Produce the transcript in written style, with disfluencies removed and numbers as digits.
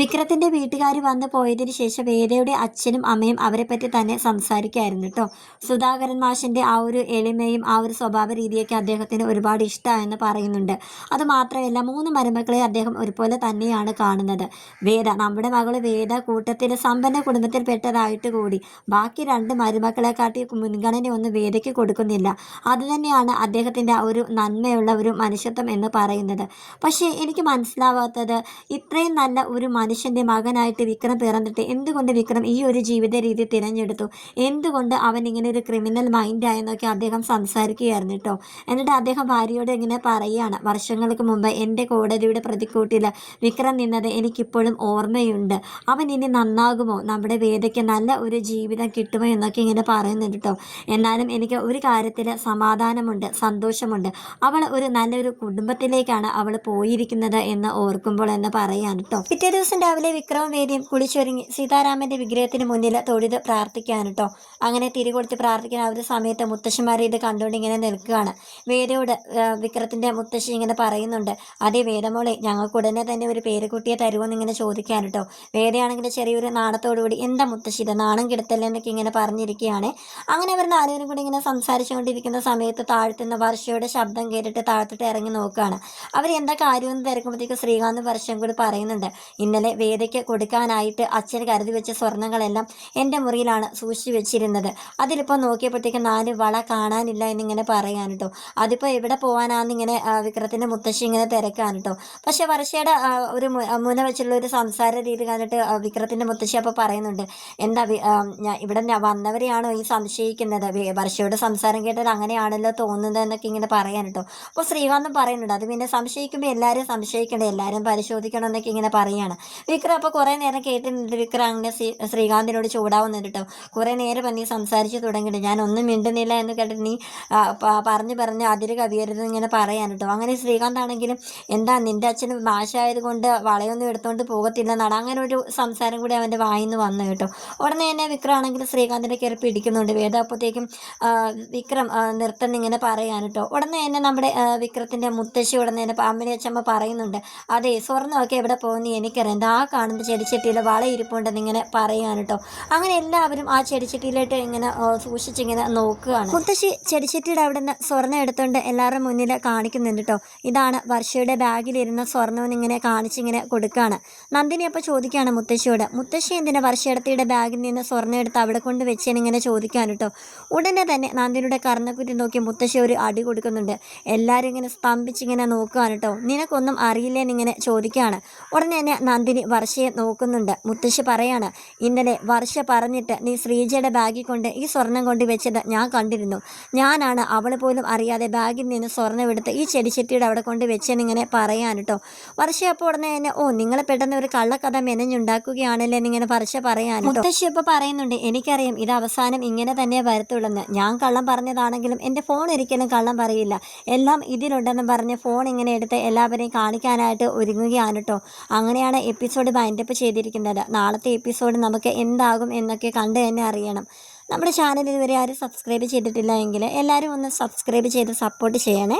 വിക്രത്തിന്റെ വീട്ടുകാർ വന്നു പോയതിനു ശേഷം വേദയുടെ അച്ഛനും അമ്മയും അവരെ പറ്റി തന്നെ സംസാരിക്കായിരുന്നു കേട്ടോ. സുധാകരൻ മാഷിന്റെ ആ ഒരു എളിമയും ആ ഒരു സ്വഭാവ രീതിയൊക്കെ അദ്ദേഹത്തിന് ഒരുപാട് ഇഷ്ടമായെന്ന് പറയുന്നുണ്ട്. അത് മാത്രമല്ല 3 മരുമക്കളെ അദ്ദേഹം ഒരുപോലെ തന്നെയാണ് കാണുന്നത്. വേദ, നമ്മുടെ മകള് വേദ കൂട്ടത്തിൽ സമ്പന്ന കുടുംബത്തിൽ പെട്ടതായിട്ട് കൂടി ബാക്കി 2 മരുമക്കളെക്കാട്ടി മുൻഗണനയൊന്നും വേദയ്ക്ക് കൊടുക്കുന്നില്ല. അതുതന്നെയാണ് അദ്ദേഹത്തിന്റെ ആ ഒരു നന്മയുള്ള ഒരു മനുഷ്യത്വം എന്ന് പറയുന്നത്. പക്ഷേ എനിക്ക് മനസ്സിലാവാത്തത്, ഇത്രയും നല്ല ഒരു മനുഷ്യന്റെ മകനായിട്ട് വിക്രം പിറന്നിട്ട് എന്തുകൊണ്ട് വിക്രം ഈ ഒരു ജീവിത രീതി തിരഞ്ഞെടുത്തു, എന്തുകൊണ്ട് അവൻ ഇങ്ങനെ ഒരു ക്രിമിനൽ മൈൻഡായെന്നൊക്കെ അദ്ദേഹം സംസാരിക്കുകയായിരുന്നു കേട്ടോ. എന്നിട്ട് അദ്ദേഹം ഭാര്യയോട് ഇങ്ങനെ പറയുകയാണ്, വർഷങ്ങൾക്ക് മുമ്പ് എൻ്റെ കോടതിയുടെ പ്രതിക്കൂട്ടിൽ വിക്രം നിന്നത് എനിക്കിപ്പോഴും ഓർമ്മയുണ്ട്. അവൻ ഇനി നന്നാകുമോ, നമ്മുടെ വേദയ്ക്ക് നല്ല ഒരു ജീവിതം കിട്ടുമോ എന്നൊക്കെ ഇങ്ങനെ പറയുന്നുണ്ട് കേട്ടോ. എന്നാലും എനിക്ക് ഒരു കാര്യത്തിൽ സമാധാനമുണ്ട്, സന്തോഷമുണ്ട്. അവൾ ഒരു നല്ലൊരു കുടുംബത്തിലേക്കാണ് അവൾ പോയിരിക്കുന്നത് എന്ന് ഓർക്കുമ്പോൾ എന്ന് പറയാൻ കേട്ടോ. പിറ്റേ ദിവസം രാവിലെ വിക്രവും വേദിയും കുളിച്ചൊരുങ്ങി സീതാരാമന്റെ വിഗ്രഹത്തിന് മുന്നിൽ തൊഴുത് പ്രാർത്ഥിക്കാൻ കേട്ടോ. അങ്ങനെ തിരികൊടുത്ത് പ്രാർത്ഥിക്കാൻ ആ ഒരു സമയത്ത് മുത്തശ്ശിമാരെ ഇത് കണ്ടുകൊണ്ട് ഇങ്ങനെ നിൽക്കുകയാണ്. വേദയോട് വിക്രത്തിന്റെ മുത്തശ്ശി ഇങ്ങനെ പറയുന്നുണ്ട്, അതേ വേദമോളെ, ഞങ്ങൾക്ക് ഉടനെ തന്നെ ഒരു പേരുകുട്ടിയെ തരുമെന്ന് ഇങ്ങനെ ചോദിക്കാൻ കേട്ടോ. വേദയാണെങ്കിൽ ചെറിയൊരു നാണത്തോടുകൂടി എന്താ മുത്തശ്ശി ഇത്, നാണം കിടത്തല്ലേ എന്നൊക്കെ ഇങ്ങനെ പറഞ്ഞിരിക്കുകയാണ്. അങ്ങനെ അവർ 4 പേരും കൂടി ഇങ്ങനെ സംസാരിച്ചുകൊണ്ടിരിക്കുന്ന സമയത്ത് താഴ്ത്തുന്ന വർഷയുടെ ശബ്ദം കേട്ടിട്ട് താഴ്ത്തിട്ട് ഇറങ്ങി നോക്കുകയാണ്. അവർ എന്താ കാര്യമെന്ന് തിരക്കുമ്പോഴത്തേക്ക് ശ്രീകാന്ത് വർഷം കൂടി പറയുന്നുണ്ട്, ഇന്നലെ വേദയ്ക്ക് കൊടുക്കാനായിട്ട് അച്ഛൻ കരുതി വെച്ച സ്വർണ്ണങ്ങളെല്ലാം എൻ്റെ മുറിയിലാണ് സൂക്ഷിച്ചു വെച്ചിരുന്നത്. അതിലിപ്പോൾ നോക്കിയപ്പോഴത്തേക്ക് 4 വള കാണാനില്ല എന്നിങ്ങനെ പറയാൻ കേട്ടോ. അതിപ്പോൾ എവിടെ പോകാനാണെന്നിങ്ങനെ വിക്രത്തിൻ്റെ മുത്തശ്ശി ഇങ്ങനെ തിരക്കാൻ കേട്ടോ. പക്ഷേ വർഷയുടെ ഒരു മുന വെച്ചുള്ള ഒരു സംസാര രീതി കണ്ടിട്ട് വിക്രത്തിൻ്റെ മുത്തശ്ശി അപ്പോൾ പറയുന്നുണ്ട്, എന്താ ഇവിടെ വന്നവരെയാണോ ഈ സംശയിക്കുന്നത്, വർഷയുടെ സംസാരം കേട്ടാൽ അങ്ങനെയാണല്ലോ തോന്നുന്നത് എന്നൊക്കെ ഇങ്ങനെ പറയാൻ കേട്ടോ. അപ്പോൾ ശ്രീകാന്തും പറയുന്നുണ്ട്, അത് പിന്നെ സംശയിക്കുമ്പോൾ എല്ലാവരും സംശയിക്കണ്ടേ, എല്ലാവരും പരിശോധിക്കണം എന്നൊക്കെ ഇങ്ങനെ പറയുകയാണ്. വിക്രം അപ്പോൾ കുറേ നേരം കേട്ടിട്ടുണ്ട്. വിക്രം അങ്ങനെ ശ്രീകാന്തിനോട് ചൂടാവുന്നുണ്ട് കേട്ടോ. കുറേ നേരം നീ സംസാരിച്ച് തുടങ്ങിയിട്ട് ഞാൻ ഒന്നും മിണ്ടുന്നില്ല എന്ന് കേട്ടിട്ട് നീ പറഞ്ഞ് അതിര് കവിയരുത് ഇങ്ങനെ പറയാൻ കേട്ടോ. അങ്ങനെ ശ്രീകാന്ത് ആണെങ്കിലും എന്താ നിൻ്റെ അച്ഛന് ഭാഷയായതുകൊണ്ട് വളയൊന്നും എടുത്തുകൊണ്ട് പോകത്തില്ലെന്നാണ് അങ്ങനെ ഒരു സംസാരം കൂടി അവൻ്റെ വായിന്ന് വന്നു കേട്ടോ. ഉടനെ തന്നെ വിക്രം ആണെങ്കിലും ശ്രീകാന്തിനെ കയറി പിടിക്കുന്നുണ്ട്. വേദ അപ്പോഴത്തേക്കും വിക്രം നിർത്തുന്ന ഇങ്ങനെ പറയാൻ കേട്ടോ. ഉടനെ തന്നെ നമ്മുടെ വിക്രത്തിൻ്റെ മുത്തശ്ശി ഉടനെ തന്നെ അമ്മയുടെ അച്ഛമ്മ പറയുന്നുണ്ട്, അതെ സ്വർണ്ണമൊക്കെ എവിടെ പോകുന്നു എനിക്കറിയാം, എന്താ ആ കാണുന്ന ചെടിച്ചട്ടിയിൽ വള ഇരിപ്പുണ്ടെന്ന് ഇങ്ങനെ പറയാൻ കേട്ടോ. അങ്ങനെ എല്ലാവരും ആ ചെടിച്ചട്ടിയിലോട്ട് ഇങ്ങനെ സൂക്ഷിച്ചിങ്ങനെ നോക്കുകയാണ്. മുത്തശ്ശി ചെടിച്ചട്ടിയുടെ അവിടെ നിന്ന് സ്വർണ്ണം എടുത്തുകൊണ്ട് എല്ലാവരുടെ മുന്നിൽ കാണിക്കുന്നുണ്ട് കേട്ടോ. ഇതാണ് വർഷയുടെ ബാഗിലിരുന്ന സ്വർണ്ണമെന്ന് ഇങ്ങനെ കാണിച്ചിങ്ങനെ കൊടുക്കുകയാണ്. നന്ദിനി അപ്പോൾ ചോദിക്കുകയാണ് മുത്തശ്ശിയോട്, മുത്തശ്ശി എന്തിനാ വർഷയുടെ ബാഗിൽ നിന്ന് സ്വർണ്ണം എടുത്ത് അവിടെ കൊണ്ട് വെച്ചേന്നിങ്ങനെ ചോദിക്കാൻ കേട്ടോ. ഉടനെ തന്നെ നന്ദിനിയുടെ കർണക്കുറ്റി നോക്കി മുത്തശ്ശി ഒരു അടി കൊടുക്കുന്നുണ്ട്. എല്ലാവരും ഇങ്ങനെ സ്തംഭിച്ചിങ്ങനെ നോക്കുകയാണ് കേട്ടോ. നിനക്കൊന്നും അറിയില്ലെന്നിങ്ങനെ ചോദിക്കുകയാണ്. ഉടനെ തന്നെ നന്ദിനി വർഷയെ നോക്കുന്നുണ്ട്. മുത്തശ്ശി പറയാണ്, ഇന്നലെ വർഷ പറഞ്ഞിട്ട് നീ ശ്രീജയുടെ ബാഗിൽ കൊണ്ട് ഈ സ്വർണം കൊണ്ട് വെച്ചത് ഞാൻ കണ്ടിരുന്നു. ഞാനാണ് അവൾ പോലും അറിയാതെ ബാഗിൽ നിന്ന് സ്വർണ്ണം എടുത്ത് ഈ ചെടിച്ചട്ടിയുടെ അവിടെ കൊണ്ട് വെച്ചെന്നിങ്ങനെ പറയാൻ കേട്ടോ. വർഷ അപ്പോൾ ഉടനെ തന്നെ നിങ്ങൾ പെട്ടെന്ന് ഒരു കള്ളക്കഥ മെനഞ്ഞുണ്ടാക്കുകയാണല്ലേ എന്നിങ്ങനെ വർഷ പറയാൻ. മുത്തശ്ശി ഇപ്പോൾ പറയുന്നുണ്ട്, എനിക്കറിയാം ഇത് അവസാനം ഇങ്ങനെ തന്നെ വരത്തുള്ളെന്ന്. ഞാൻ കള്ളം പറഞ്ഞതാണെങ്കിലും എൻ്റെ ഫോൺ ഒരിക്കലും കള്ളം പറയില്ല. എല്ലാം ഇതിലുണ്ടെന്ന് പറഞ്ഞ് ഫോൺ ഇങ്ങനെ എടുത്ത് എല്ലാവരെയും കാണിക്കാനായിട്ട് ഒരുങ്ങുകയാണ് കേട്ടോ. അങ്ങനെയാണ് എപ്പിസോഡ് വൈൻഡപ്പ് ചെയ്തിരിക്കുന്നത്. നാളത്തെ എപ്പിസോഡ് നമുക്ക് എന്താകും എന്നൊക്കെ കണ്ട് തന്നെ അറിയണം. നമ്മുടെ ചാനൽ ഇതുവരെ ആരും സബ്സ്ക്രൈബ് ചെയ്തിട്ടില്ല എങ്കിൽ എല്ലാവരും ഒന്ന് സബ്സ്ക്രൈബ് ചെയ്ത് സപ്പോർട്ട് ചെയ്യണേ.